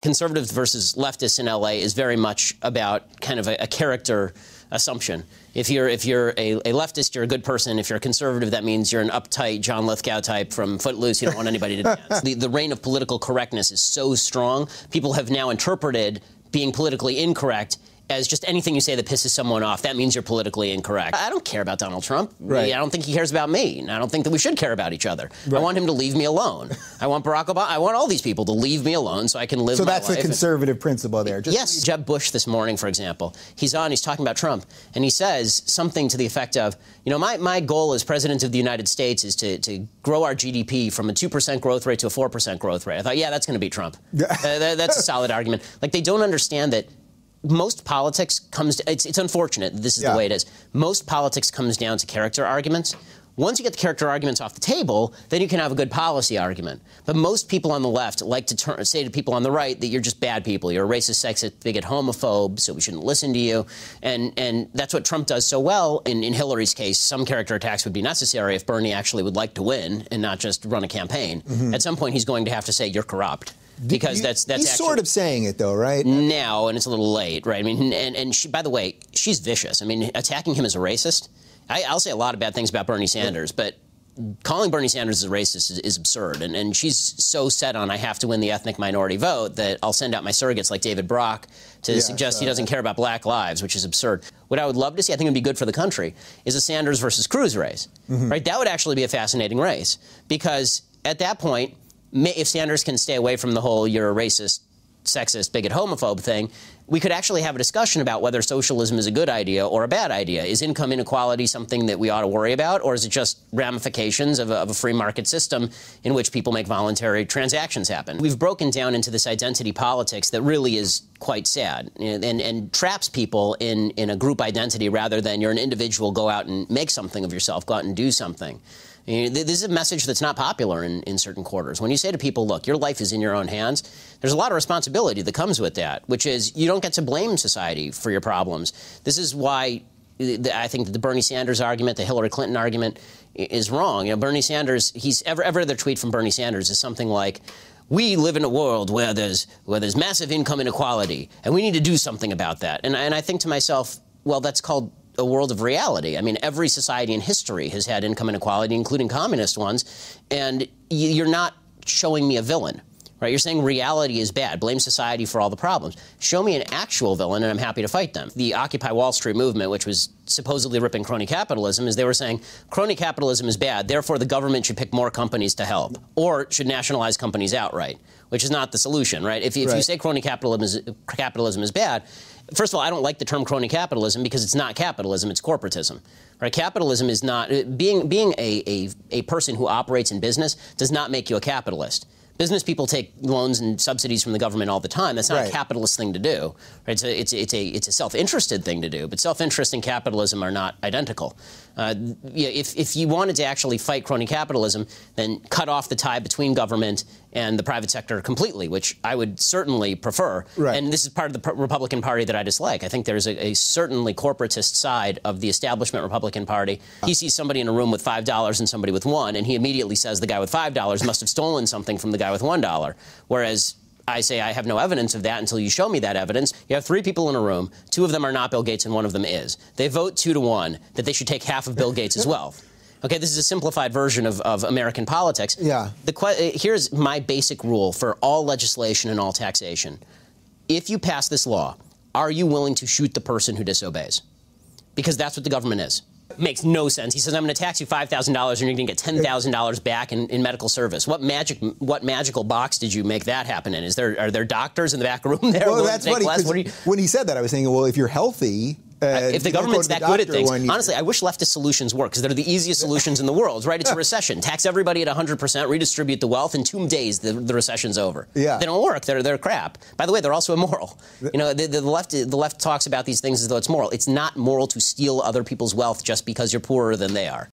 Conservatives versus leftists in L.A. is very much about kind of a character assumption. If you're a leftist, you're a good person. If you're a conservative, that means you're an uptight John Lithgow type from Footloose. You don't want anybody to dance. The reign of political correctness is so strong. People have now interpreted being politically incorrect as just anything you say that pisses someone off. That means you're politically incorrect. I don't care about Donald Trump. Right. I don't think he cares about me. And I don't think that we should care about each other. Right. I want him to leave me alone. I want Barack Obama. I want all these people to leave me alone so I can live my life. So that's the conservative principle there. Yes. Jeb Bush this morning, for example, he's talking about Trump, and he says something to the effect of, you know, my goal as president of the United States is to grow our GDP from a 2% growth rate to a 4% growth rate. I thought, yeah, that's going to be Trump. That's a solid argument. Like, they don't understand that most politics comes to, it's unfortunate this is the way it is. Most politics comes down to character arguments. Once you get the character arguments off the table, then you can have a good policy argument. But most people on the left like to say to people on the right that you're just bad people. You're a racist, sexist, bigot, homophobe, so we shouldn't listen to you. And that's what Trump does so well. In Hillary's case, some character attacks would be necessary if Bernie actually would like to win and not just run a campaign. Mm-hmm. At some point, he's going to have to say, you're corrupt. Because that's he's actually, sort of saying it, though, right? Now, and it's a little late, right? I mean, and she, by the way, she's vicious. I mean, attacking him as a racist, I'll say a lot of bad things about Bernie Sanders, but calling Bernie Sanders a racist is absurd. And she's so set on, I have to win the ethnic minority vote, that I'll send out my surrogates like David Brock to suggest he doesn't care about black lives, which is absurd. What I would love to see, I think it would be good for the country, is a Sanders versus Cruz race, right? That would actually be a fascinating race, because at that point, if Sanders can stay away from the whole you're a racist, sexist, bigot, homophobe thing, we could actually have a discussion about whether socialism is a good idea or a bad idea. Is income inequality something that we ought to worry about, or is it just ramifications of a free market system in which people make voluntary transactions happen? We've broken down into this identity politics that really is quite sad and traps people in a group identity rather than you're an individual, go out and make something of yourself, go out and do something. This is a message that's not popular in certain quarters. When you say to people, look, your life is in your own hands, there's a lot of responsibility that comes with that, which is you don't get to blame society for your problems. This is why I think that the Bernie Sanders argument, the Hillary Clinton argument is wrong. You know, Bernie Sanders, every other tweet from Bernie Sanders is something like, we live in a world where there's massive income inequality, and we need to do something about that. And I think to myself, well, that's called a world of reality. I mean, every society in history has had income inequality, including communist ones, and you're not showing me a villain, right? You're saying reality is bad, blame society for all the problems. Show me an actual villain, and I'm happy to fight them. The Occupy Wall Street movement, which was supposedly ripping crony capitalism, is they were saying crony capitalism is bad, therefore the government should pick more companies to help, or should nationalize companies outright, which is not the solution, right? If you say crony capitalism is bad, first of all, I don't like the term crony capitalism because it's not capitalism, it's corporatism. Right? Capitalism is not being a person who operates in business does not make you a capitalist. Business people take loans and subsidies from the government all the time. That's not a capitalist thing to do. Right? It's a self-interested thing to do. But self-interest and capitalism are not identical. If you wanted to actually fight crony capitalism, then cut off the tie between government and the private sector completely, which I would certainly prefer. Right. And this is part of the Republican Party that I dislike. I think there's a certainly corporatist side of the establishment Republican Party. He sees somebody in a room with $5 and somebody with $1, and he immediately says the guy with $5 must have stolen something from the guy with $1. Whereas I say I have no evidence of that until you show me that evidence. You have 3 people in a room. 2 of them are not Bill Gates and 1 of them is. They vote 2-1 that they should take half of Bill Gates' wealth. Okay, this is a simplified version of American politics. Yeah. Here's my basic rule for all legislation and all taxation. If you pass this law, are you willing to shoot the person who disobeys? Because that's what the government is. Makes no sense. He says, I'm going to tax you $5,000 and you're going to get $10,000 back in medical service. What magical box did you make that happen in? Are there doctors in the back room there? Well, that's funny, when he said that, I was thinking, well, if you're healthy, if the government's that good at things, honestly, I wish leftist solutions work because they're the easiest solutions in the world, right? It's a recession. Tax everybody at 100%, redistribute the wealth. In 2 days, the recession's over. Yeah. They don't work. They're crap. By the way, they're also immoral. You know, the left talks about these things as though it's moral. It's not moral to steal other people's wealth just because you're poorer than they are.